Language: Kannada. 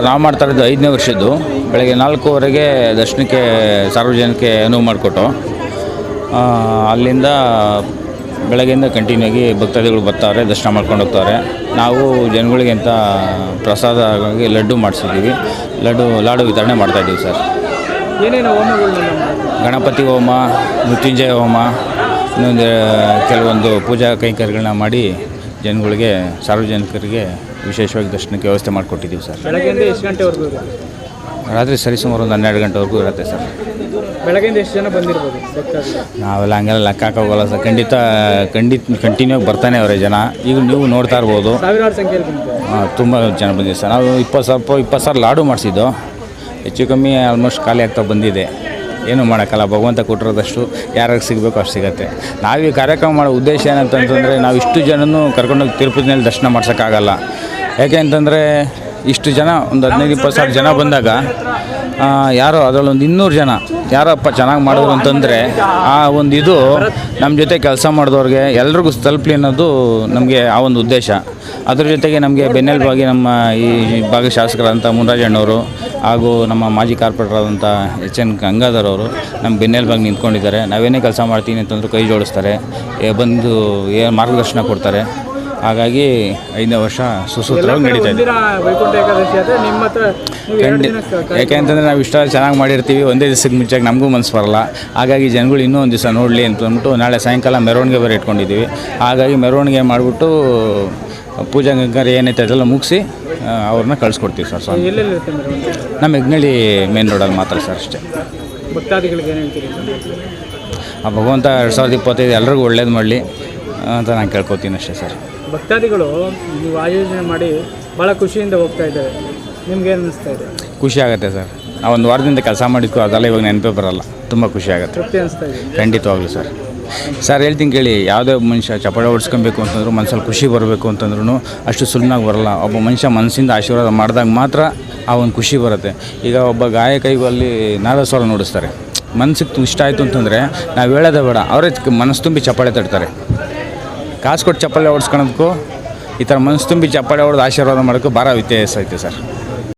ನಾವು ಮಾಡ್ತಾ ಇರೋದು 5ನೇ ವರ್ಷದ್ದು ಬೆಳಗ್ಗೆ 4:15ಗೆ ದರ್ಶನಕ್ಕೆ ಸಾರ್ವಜನಿಕರಿಗೆ ಅನುವು ಮಾಡಿಕೊಟ್ಟು ಅಲ್ಲಿಂದ ಬೆಳಗ್ಗೆಯಿಂದ ಕಂಟಿನ್ಯೂ ಆಗಿ ಭಕ್ತಾದಿಗಳು ಬರ್ತಾರೆ, ದರ್ಶನ ಮಾಡ್ಕೊಂಡು ಹೋಗ್ತಾರೆ. ನಾವು ಜನಗಳಿಗೆ ಅಂತ ಪ್ರಸಾದವಾಗಿ ಲಡ್ಡು ಮಾಡಿಸಿದ್ದೀವಿ. ಲಾಡು ವಿತರಣೆ ಮಾಡ್ತಾಯಿದ್ದೀವಿ ಸರ್. ಏನೇನು ಹೋಮಗಳು? ಗಣಪತಿ ಹೋಮ, ಮೃತ್ಯುಂಜಯ ಹೋಮ, ಇನ್ನೊಂದು ಕೆಲವೊಂದು ಪೂಜಾ ಕೈಂಕರ್ಯಗಳನ್ನ ಮಾಡಿ ಜನಗಳಿಗೆ ಸಾರ್ವಜನಿಕರಿಗೆ ವಿಶೇಷವಾಗಿ ದರ್ಶನಕ್ಕೆ ವ್ಯವಸ್ಥೆ ಮಾಡಿಕೊಟ್ಟಿದ್ದೀವಿ ಸರ್. ಬೆಳಗ್ಗೆಯಿಂದ ಎಷ್ಟು ಗಂಟೆವರೆಗೂ ಇರುತ್ತೆ? ರಾತ್ರಿ ಸರಿಸುಮಾರು ಒಂದು 12 ಗಂಟೆವರೆಗೂ ಇರುತ್ತೆ ಸರ್. ಬೆಳಗ್ಗೆಯಿಂದ ಎಷ್ಟು ಜನ ಬಂದಿರ್ಬೋದು? ನಾವೆಲ್ಲ ಹಂಗೆಲ್ಲ ಲೆಕ್ಕ ಹಾಕೋಗಲ್ಲ ಸರ್. ಕಂಟಿನ್ಯೂ ಆಗಿ ಬರ್ತಾನೆ ಅವರೇ ಜನ. ಈಗ ನೀವು ನೋಡ್ತಾ ಇರ್ಬೋದು, ಸಾವಿರಾರು ಸಂಖ್ಯೆಯಲ್ಲಿ ತುಂಬ ಜನ ಬಂದಿದೆ ಸರ್. ನಾವು 20 ಸಾವಿರ ಲಾಡು ಮಾಡಿಸಿದ್ದು, ಹೆಚ್ಚು ಕಮ್ಮಿ ಆಲ್ಮೋಸ್ಟ್ ಖಾಲಿ ಆಗ್ತಾ ಬಂದಿದೆ. ಏನೂ ಮಾಡೋಕ್ಕಲ್ಲ, ಭಗವಂತ ಕೊಟ್ಟಿರೋದಷ್ಟು ಯಾರಿಗೆ ಸಿಗಬೇಕು ಅಷ್ಟು ಸಿಗುತ್ತೆ. ನಾವು ಈ ಕಾರ್ಯಕ್ರಮ ಮಾಡೋ ಉದ್ದೇಶ ಏನಂತಂದರೆ, ನಾವು ಇಷ್ಟು ಜನನೂ ಕರ್ಕೊಂಡೋಗಿ ತಿರುಪತಿನಲ್ಲಿ ದರ್ಶನ ಮಾಡ್ಸೋಕ್ಕಾಗಲ್ಲ. ಯಾಕೆ ಅಂತಂದರೆ ಇಷ್ಟು ಜನ ಒಂದು 15-20 ಸಾವಿರ ಜನ ಬಂದಾಗ ಯಾರೋ ಅದರಲ್ಲೊಂದು 200 ಜನ ಯಾರಪ್ಪ ಚೆನ್ನಾಗಿ ಮಾಡಿದ್ರು ಅಂತಂದರೆ ಆ ಒಂದು ಇದು ನಮ್ಮ ಜೊತೆ ಕೆಲಸ ಮಾಡಿದವ್ರಿಗೆ ಎಲ್ರಿಗೂ ತಲುಪಲಿ ಅನ್ನೋದು ನಮಗೆ ಆ ಒಂದು ಉದ್ದೇಶ. ಅದ್ರ ಜೊತೆಗೆ ನಮಗೆ ಬೆನ್ನೆಲುಬಾಗಿ ನಮ್ಮ ಈ ಭಾಗದ ಶಾಸಕರಾದಂಥ ಮುನ್ರಾಜಣ್ಣವರು ಹಾಗೂ ನಮ್ಮ ಮಾಜಿ ಕಾರ್ಪೊರೇಟರ್ ಆದಂಥ HN ಗಂಗಾಧರ್ ಅವರು ನಮ್ಮ ಬೆನ್ನೆಲುಬಾಗಿ ನಿಂತ್ಕೊಂಡಿದ್ದಾರೆ. ನಾವೇನೇ ಕೆಲಸ ಮಾಡ್ತೀನಿ ಅಂತಂದ್ರೂ ಕೈ ಜೋಡಿಸ್ತಾರೆ, ಬಂದು ಮಾರ್ಗದರ್ಶನ ಕೊಡ್ತಾರೆ. ಹಾಗಾಗಿ 5ನೇ ವರ್ಷ ಸುಸೂತ್ರವಾಗಿ ನಡೀತಾ ಇದೆ. ಯಾಕೆ ಅಂತಂದರೆ ನಾವು ಇಷ್ಟ ಚೆನ್ನಾಗಿ ಮಾಡಿರ್ತೀವಿ, ಒಂದೇ ದಿವಸಕ್ಕೆ ಮುಂಚೆಗೆ ನಮಗೂ ಮನಸ್ಸು ಬರಲ್ಲ. ಹಾಗಾಗಿ ಜನಗಳು ಇನ್ನೂ ಒಂದು ದಿವಸ ನೋಡಲಿ ಅಂತಂದ್ಬಿಟ್ಟು ನಾಳೆ ಸಾಯಂಕಾಲ ಮೆರವಣಿಗೆ ಬೇರೆ ಇಟ್ಕೊಂಡಿದ್ದೀವಿ. ಹಾಗಾಗಿ ಮೆರವಣಿಗೆ ಮಾಡಿಬಿಟ್ಟು ಪೂಜಾ ಕೈಂಕರ್ಯ ಏನೈತೆ ಅದೆಲ್ಲ ಮುಗಿಸಿ ಅವ್ರನ್ನ ಕಳಿಸ್ಕೊಡ್ತೀವಿ ಸರ್. ನಮ್ಮ ಹೆಗ್ನಳ್ಳಿ ಮೇನ್ ರೋಡಲ್ಲಿ ಮಾತ್ರ ಸರ್, ಅಷ್ಟೇ. ಭಕ್ತಾದಿಗಳಿಗೆ ಏನು ಹೇಳ್ತೀರಿ? ಆ ಭಗವಂತ 2025 ಎಲ್ರಿಗೂ ಒಳ್ಳೇದು ಮಾಡಲಿ ಅಂತ ನಾನು ಕೇಳ್ಕೊತೀನಿ ಅಷ್ಟೇ ಸರ್. ಭಕ್ತಾದಿಗಳು ನೀವು ಆಯೋಜನೆ ಮಾಡಿ ಭಾಳ ಖುಷಿಯಿಂದ ಹೋಗ್ತಾ ಇದ್ದಾರೆ, ನಿಮ್ಗೆ ಏನು ಅನ್ನಿಸ್ತಾ ಇದೆ? ಖುಷಿ ಆಗುತ್ತೆ ಸರ್. ನಾವು ಒಂದು ವಾರದಿಂದ ಕೆಲಸ ಮಾಡಿದ್ಕೋ ಅದೆಲ್ಲ ಇವಾಗ ನೆನಪೇ ಬರೋಲ್ಲ. ತುಂಬ ಖುಷಿ ಆಗುತ್ತೆ, ತೃಪ್ತಿ ಅನಿಸ್ತಾ ಇದೆ. ಖಂಡಿತವಾಗ್ಲೂ ಸರ್. ಸರ್ ಹೇಳ್ತೀನಿ ಕೇಳಿ, ಯಾವುದೇ ಮನುಷ್ಯ ಚಪ್ಪಾಳೆ ಹೊಡ್ಸ್ಕೊಬೇಕು ಅಂತಂದ್ರು, ಮನಸ್ಸಲ್ಲಿ ಖುಷಿ ಬರಬೇಕು ಅಂತಂದ್ರೂ ಅಷ್ಟು ಸುಲಭವಾಗಿ ಬರೋಲ್ಲ. ಒಬ್ಬ ಮನುಷ್ಯ ಮನಸ್ಸಿಂದ ಆಶೀರ್ವಾದ ಮಾಡಿದಾಗ ಮಾತ್ರ ಆ ಒಂದು ಖುಷಿ ಬರುತ್ತೆ. ಈಗ ಒಬ್ಬ ಗಾಯಕೈಗೂ ಅಲ್ಲಿ ನಾದಸ್ವರ ನುಡಿಸ್ತಾರೆ, ಮನಸ್ಸಿಗೆ ಇಷ್ಟ ಆಯಿತು ಅಂತಂದರೆ ನಾವು ಹೇಳೋದೇ ಬೇಡ, ಅವರೇ ಮನಸ್ಸು ತುಂಬಿ ಚಪ್ಪಾಳೆ ತಡ್ತಾರೆ. ಕಾಸು ಕೊಟ್ಟು ಚಪ್ಪಾಳೆ ಹೊಡ್ಸ್ಕೊಳೋದಕ್ಕೂ ಈ ಥರ ಮನಸ್ಸು ತುಂಬಿ ಚಪ್ಪಾಳೆ ಹೊಡೆದು ಆಶೀರ್ವಾದ ಮಾಡೋಕ್ಕೂ ಭಾಳ ವ್ಯತ್ಯಾಸ ಐತೆ ಸರ್.